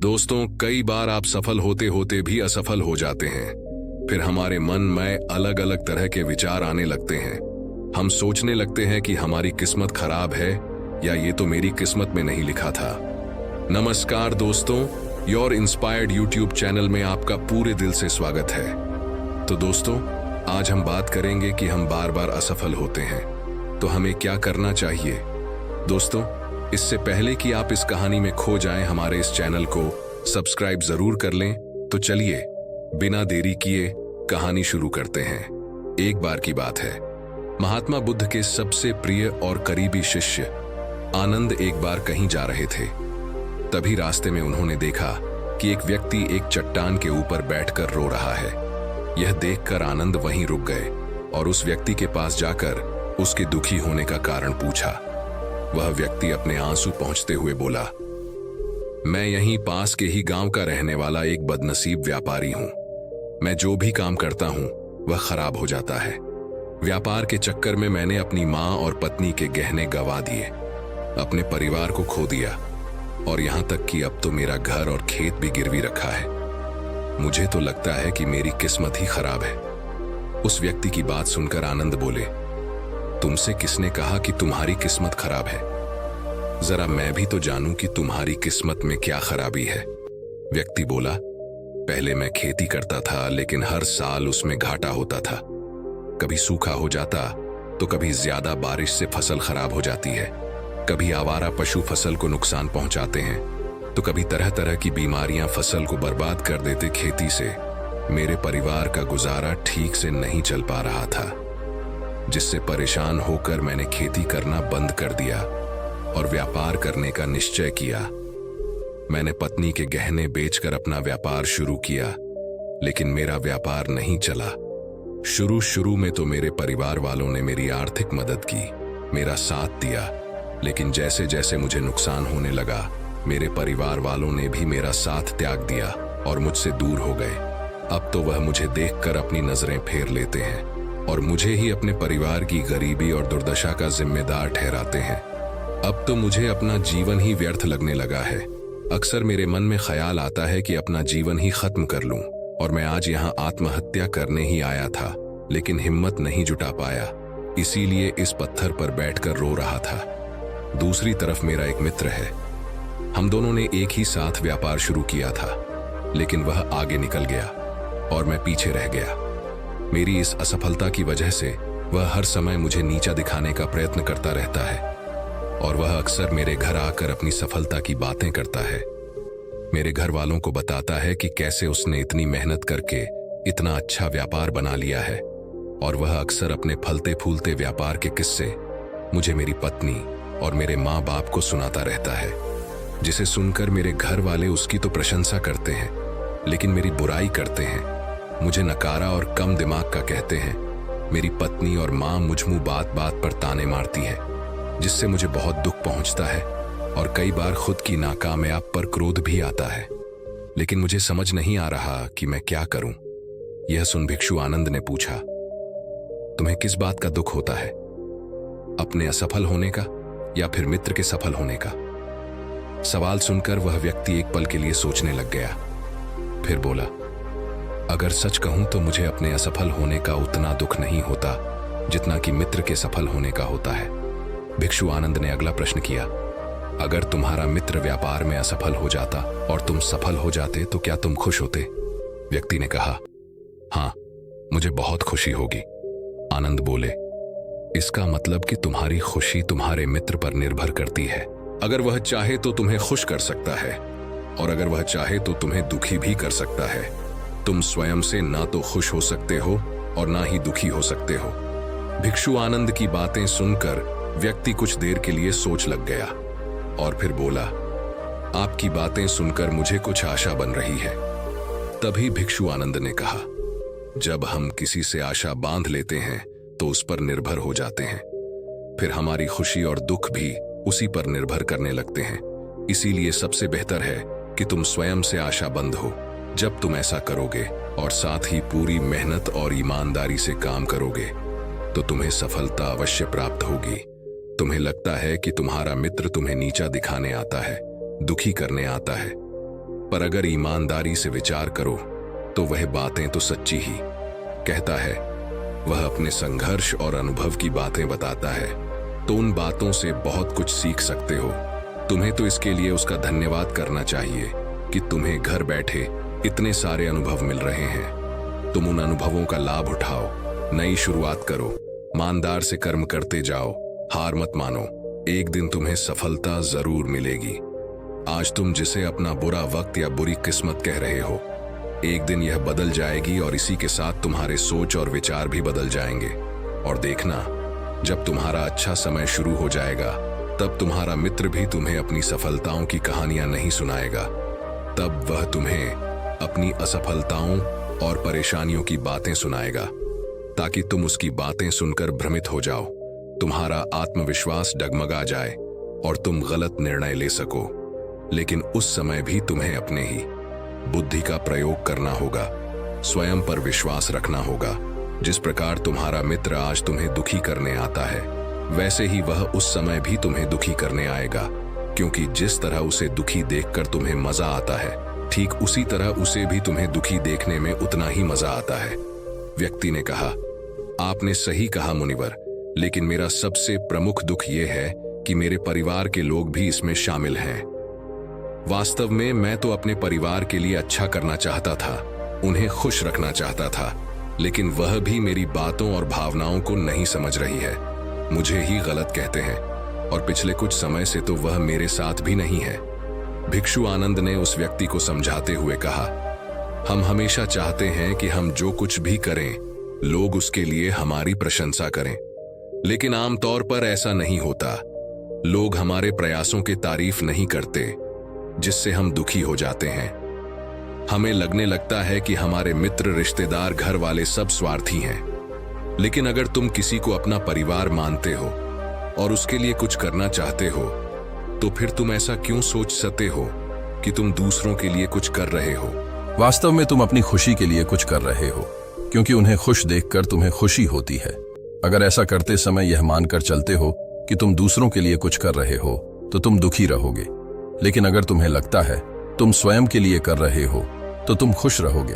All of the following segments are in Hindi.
दोस्तों, कई बार आप सफल होते होते भी असफल हो जाते हैं। फिर हमारे मन में अलग अलग तरह के विचार आने लगते हैं। हम सोचने लगते हैं कि हमारी किस्मत खराब है या ये तो मेरी किस्मत में नहीं लिखा था। नमस्कार दोस्तों, योर इंस्पायर्ड यूट्यूब चैनल में आपका पूरे दिल से स्वागत है। तो दोस्तों, आज हम बात करेंगे कि हम बार बार असफल होते हैं तो हमें क्या करना चाहिए। दोस्तों, इससे पहले कि आप इस कहानी में खो जाएं, हमारे इस चैनल को सब्सक्राइब जरूर कर लें। तो चलिए बिना देरी किए कहानी शुरू करते हैं। एक बार की बात है, महात्मा बुद्ध के सबसे प्रिय और करीबी शिष्य आनंद एक बार कहीं जा रहे थे। तभी रास्ते में उन्होंने देखा कि एक व्यक्ति एक चट्टान के ऊपर बैठकर रो रहा है। यह देखकर आनंद वहीं रुक गए और उस व्यक्ति के पास जाकर उसके दुखी होने का कारण पूछा। वह व्यक्ति अपने आंसू पोंछते हुए बोला, मैं यहीं पास के ही गांव का रहने वाला एक बदनसीब व्यापारी हूं। मैं जो भी काम करता हूं वह खराब हो जाता है। व्यापार के चक्कर में मैंने अपनी मां और पत्नी के गहने गंवा दिए, अपने परिवार को खो दिया और यहां तक कि अब तो मेरा घर और खेत भी गिरवी रखा है। मुझे तो लगता है कि मेरी किस्मत ही खराब है। उस व्यक्ति की बात सुनकर आनंद बोले, तुमसे किसने कहा कि तुम्हारी किस्मत खराब है? जरा मैं भी तो जानूं कि तुम्हारी किस्मत में क्या खराबी है। व्यक्ति बोला, पहले मैं खेती करता था, लेकिन हर साल उसमें घाटा होता था। कभी सूखा हो जाता तो कभी ज्यादा बारिश से फसल खराब हो जाती है। कभी आवारा पशु फसल को नुकसान पहुंचाते हैं तो कभी तरह तरह की बीमारियां फसल को बर्बाद कर देते। खेती से मेरे परिवार का गुजारा ठीक से नहीं चल पा रहा था, जिससे परेशान होकर मैंने खेती करना बंद कर दिया और व्यापार करने का निश्चय किया। मैंने पत्नी के गहने बेचकर अपना व्यापार शुरू किया, लेकिन मेरा व्यापार नहीं चला। शुरू में तो मेरे परिवार वालों ने मेरी आर्थिक मदद की, मेरा साथ दिया, लेकिन जैसे जैसे मुझे नुकसान होने लगा, मेरे परिवार वालों ने भी मेरा साथ त्याग दिया और मुझसे दूर हो गए। अब तो वह मुझे देखकर अपनी नजरें फेर लेते हैं और मुझे ही अपने परिवार की गरीबी और दुर्दशा का जिम्मेदार ठहराते हैं। अब तो मुझे अपना जीवन ही व्यर्थ लगने लगा है। अक्सर मेरे मन में ख्याल आता है कि अपना जीवन ही खत्म कर लूं, और मैं आज यहाँ आत्महत्या करने ही आया था, लेकिन हिम्मत नहीं जुटा पाया, इसीलिए इस पत्थर पर बैठकर रो रहा था। दूसरी तरफ मेरा एक मित्र है। हम दोनों ने एक ही साथ व्यापार शुरू किया था, लेकिन वह आगे निकल गया और मैं पीछे रह गया। मेरी इस असफलता की वजह से वह हर समय मुझे नीचा दिखाने का प्रयत्न करता रहता है और वह अक्सर मेरे घर आकर अपनी सफलता की बातें करता है। मेरे घर वालों को बताता है कि कैसे उसने इतनी मेहनत करके इतना अच्छा व्यापार बना लिया है, और वह अक्सर अपने फलते फूलते व्यापार के किस्से मुझे, मेरी पत्नी और मेरे माँ बाप को सुनाता रहता है, जिसे सुनकर मेरे घर वाले उसकी तो प्रशंसा करते हैं, लेकिन मेरी बुराई करते हैं, मुझे नकारा और कम दिमाग का कहते हैं। मेरी पत्नी और माँ मुझ मुँह बात बात पर ताने मारती है, जिससे मुझे बहुत दुख पहुंचता है और कई बार खुद की नाकामयाब पर क्रोध भी आता है, लेकिन मुझे समझ नहीं आ रहा कि मैं क्या करूं। यह सुन भिक्षु आनंद ने पूछा, तुम्हें किस बात का दुख होता है, अपने असफल होने का या फिर मित्र के सफल होने का? सवाल सुनकर वह व्यक्ति एक पल के लिए सोचने लग गया, फिर बोला, अगर सच कहूं तो मुझे अपने असफल होने का उतना दुख नहीं होता जितना कि मित्र के सफल होने का होता है। भिक्षु आनंद ने अगला प्रश्न किया, अगर तुम्हारा मित्र व्यापार में असफल हो जाता और तुम सफल हो जाते तो क्या तुम खुश होते? व्यक्ति ने कहा, हाँ, मुझे बहुत खुशी होगी। आनंद बोले, इसका मतलब कि तुम्हारी खुशी तुम्हारे मित्र पर निर्भर करती है। अगर वह चाहे तो तुम्हें खुश कर सकता है, और अगर वह चाहे तो तुम्हें दुखी भी कर सकता है। तुम स्वयं से ना तो खुश हो सकते हो और ना ही दुखी हो सकते हो। भिक्षु आनंद की बातें सुनकर व्यक्ति कुछ देर के लिए सोच लग गया और फिर बोला, आपकी बातें सुनकर मुझे कुछ आशा बन रही है। तभी भिक्षु आनंद ने कहा, जब हम किसी से आशा बांध लेते हैं तो उस पर निर्भर हो जाते हैं, फिर हमारी खुशी और दुख भी उसी पर निर्भर करने लगते हैं। इसीलिए सबसे बेहतर है कि तुम स्वयं से आशाबंद हो। जब तुम ऐसा करोगे और साथ ही पूरी मेहनत और ईमानदारी से काम करोगे तो तुम्हें सफलता अवश्य प्राप्त होगी। तुम्हें लगता है कि तुम्हारा मित्र तुम्हें नीचा दिखाने आता है, दुखी करने आता है, पर अगर ईमानदारी से विचार करो तो वह बातें तो सच्ची ही कहता है। वह अपने संघर्ष और अनुभव की बातें बताता है, तो उन बातों से बहुत कुछ सीख सकते हो। तुम्हें तो इसके लिए उसका धन्यवाद करना चाहिए कि तुम्हें घर बैठे इतने सारे अनुभव मिल रहे हैं। तुम उन अनुभवों का लाभ उठाओ, नई शुरुआत करो, ईमानदार से कर्म करते जाओ, हार मत मानो। एक दिन तुम्हें सफलता जरूर मिलेगी। आज तुम जिसे अपना बुरा वक्त या बुरी किस्मत कह रहे हो, एक दिन यह बदल जाएगी और इसी के साथ तुम्हारे सोच और विचार भी बदल जाएंगे। और देखना, जब तुम्हारा अच्छा समय शुरू हो जाएगा, तब तुम्हारा मित्र भी तुम्हें अपनी सफलताओं की कहानियां नहीं सुनाएगा। तब वह तुम्हें अपनी असफलताओं और परेशानियों की बातें सुनाएगा, ताकि तुम उसकी बातें सुनकर भ्रमित हो जाओ, तुम्हारा आत्मविश्वास डगमगा जाए और तुम गलत निर्णय ले सको। लेकिन उस समय भी तुम्हें अपने ही बुद्धि का प्रयोग करना होगा, स्वयं पर विश्वास रखना होगा। जिस प्रकार तुम्हारा मित्र आज तुम्हें दुखी करने आता है, वैसे ही वह उस समय भी तुम्हें दुखी करने आएगा, क्योंकि जिस तरह उसे दुखी देखकर तुम्हें मजा आता है, ठीक उसी तरह उसे भी तुम्हें दुखी देखने में उतना ही मजा आता है। व्यक्ति ने कहा, आपने सही कहा मुनिवर, लेकिन मेरा सबसे प्रमुख दुख यह है कि मेरे परिवार के लोग भी इसमें शामिल हैं। वास्तव में मैं तो अपने परिवार के लिए अच्छा करना चाहता था, उन्हें खुश रखना चाहता था, लेकिन वह भी मेरी बातों और भावनाओं को नहीं समझ रही है, मुझे ही गलत कहते हैं, और पिछले कुछ समय से तो वह मेरे साथ भी नहीं है। भिक्षु आनंद ने उस व्यक्ति को समझाते हुए कहा, हम हमेशा चाहते हैं कि हम जो कुछ भी करें, लोग उसके लिए हमारी प्रशंसा करें, लेकिन आमतौर पर ऐसा नहीं होता। लोग हमारे प्रयासों की तारीफ नहीं करते, जिससे हम दुखी हो जाते हैं। हमें लगने लगता है कि हमारे मित्र, रिश्तेदार, घर वाले सब स्वार्थी हैं। लेकिन अगर तुम किसी को अपना परिवार मानते हो और उसके लिए कुछ करना चाहते हो, तो फिर तुम ऐसा क्यों सोच सकते हो कि तुम दूसरों के लिए कुछ कर रहे हो? वास्तव में तुम अपनी खुशी के लिए कुछ कर रहे हो, क्योंकि उन्हें खुश देखकर तुम्हें खुशी होती है। अगर ऐसा करते समय यह मानकर चलते हो कि तुम दूसरों के लिए कुछ कर रहे हो, तो तुम दुखी रहोगे। लेकिन अगर तुम्हें लगता है तुम स्वयं के लिए कर रहे हो, तो तुम खुश रहोगे,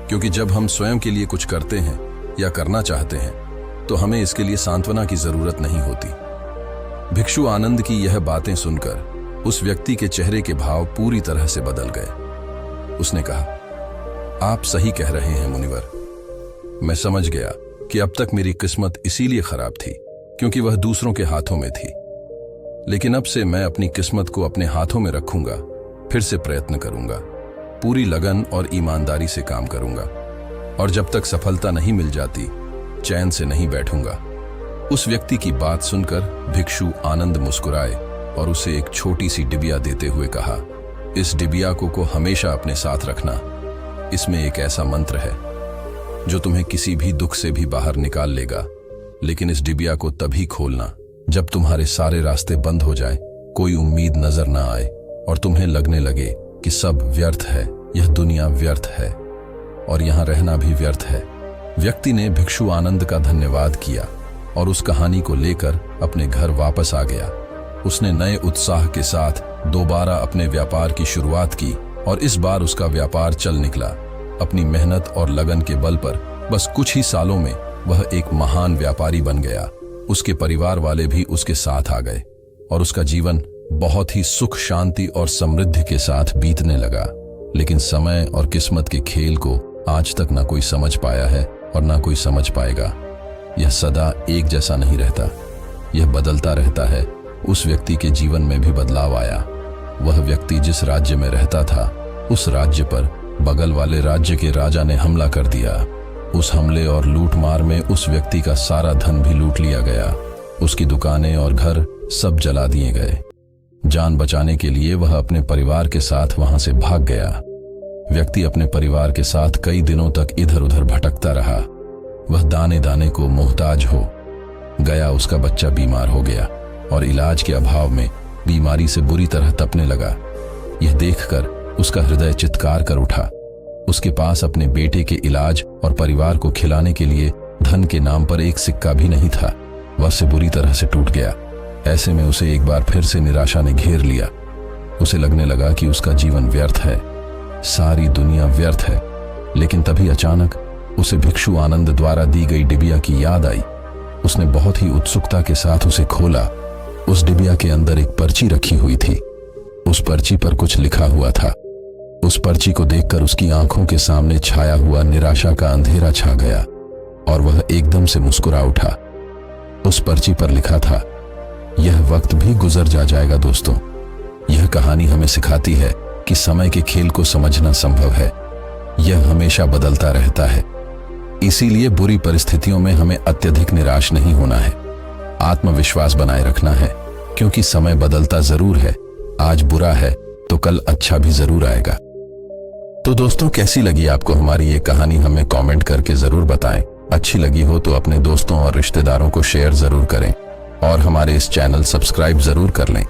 क्योंकि जब हम स्वयं के लिए कुछ करते हैं या करना चाहते हैं, तो हमें इसके लिए सांत्वना की जरूरत नहीं होती। भिक्षु आनंद की यह बातें सुनकर उस व्यक्ति के चेहरे के भाव पूरी तरह से बदल गए। उसने कहा, आप सही कह रहे हैं मुनिवर, मैं समझ गया कि अब तक मेरी किस्मत इसीलिए खराब थी क्योंकि वह दूसरों के हाथों में थी। लेकिन अब से मैं अपनी किस्मत को अपने हाथों में रखूंगा, फिर से प्रयत्न करूंगा, पूरी लगन और ईमानदारी से काम करूंगा, और जब तक सफलता नहीं मिल जाती, चैन से नहीं बैठूंगा। उस व्यक्ति की बात सुनकर भिक्षु आनंद मुस्कुराए और उसे एक छोटी सी डिबिया देते हुए कहा, इस डिबिया को हमेशा अपने साथ रखना। इसमें एक ऐसा मंत्र है जो तुम्हें किसी भी दुख से भी बाहर निकाल लेगा। लेकिन इस डिबिया को तभी खोलना जब तुम्हारे सारे रास्ते बंद हो जाए, कोई उम्मीद नजर ना आए और तुम्हें लगने लगे कि सब व्यर्थ है, यह दुनिया व्यर्थ है और यहाँ रहना भी व्यर्थ है। व्यक्ति ने भिक्षु आनंद का धन्यवाद किया और उस कहानी को लेकर अपने घर वापस आ गया। उसने नए उत्साह के साथ दोबारा अपने व्यापार की शुरुआत की और इस बार उसका व्यापार चल निकला। अपनी मेहनत और लगन के बल पर बस कुछ ही सालों में वह एक महान व्यापारी बन गया। उसके परिवार वाले भी उसके साथ आ गए और उसका जीवन बहुत ही सुख, शांति और समृद्धि के साथ बीतने लगा। लेकिन समय और किस्मत के खेल को आज तक ना कोई समझ पाया है और ना कोई समझ पाएगा। यह सदा एक जैसा नहीं रहता, यह बदलता रहता है। उस व्यक्ति के जीवन में भी बदलाव आया। वह व्यक्ति जिस राज्य में रहता था, उस राज्य पर बगल वाले राज्य के राजा ने हमला कर दिया। उस हमले और लूटमार में उस व्यक्ति का सारा धन भी लूट लिया गया। उसकी दुकानें और घर सब जला दिए गए। जान बचाने के लिए वह अपने परिवार के साथ वहां से भाग गया। व्यक्ति अपने परिवार के साथ कई दिनों तक इधर उधर भटकता रहा। वह दाने दाने को मोहताज हो गया। उसका बच्चा बीमार हो गया और इलाज के अभाव में बीमारी से बुरी तरह तपने लगा। यह देखकर उसका हृदय चित्कार कर उठा। उसके पास अपने बेटे के इलाज और परिवार को खिलाने के लिए धन के नाम पर एक सिक्का भी नहीं था। वह से बुरी तरह से टूट गया। ऐसे में उसे एक बार फिर से निराशा ने घेर लिया। उसे लगने लगा कि उसका जीवन व्यर्थ है सारी दुनिया व्यर्थ है। लेकिन तभी अचानक उसे भिक्षु आनंद द्वारा दी गई डिबिया की याद आई। उसने बहुत ही उत्सुकता के साथ उसे खोला। उस डिबिया के अंदर एक पर्ची रखी हुई थी। उस पर्ची पर कुछ लिखा हुआ था। उस पर्ची को देखकर उसकी आंखों के सामने छाया हुआ निराशा का अंधेरा छा गया और वह एकदम से मुस्कुरा उठा। उस पर्ची पर लिखा था, यह वक्त भी गुजर जाएगा दोस्तों। यह कहानी हमें सिखाती है कि समय के खेल को समझना संभव है। यह हमेशा बदलता रहता है। इसीलिए बुरी परिस्थितियों में हमें अत्यधिक निराश नहीं होना है। आत्मविश्वास बनाए रखना है, क्योंकि समय बदलता जरूर है। आज बुरा है तो कल अच्छा भी जरूर आएगा। तो दोस्तों, कैसी लगी आपको हमारी ये कहानी? हमें कमेंट करके जरूर बताएं। अच्छी लगी हो तो अपने दोस्तों और रिश्तेदारों को शेयर जरूर करें और हमारे इस चैनल सब्सक्राइब जरूर कर लें।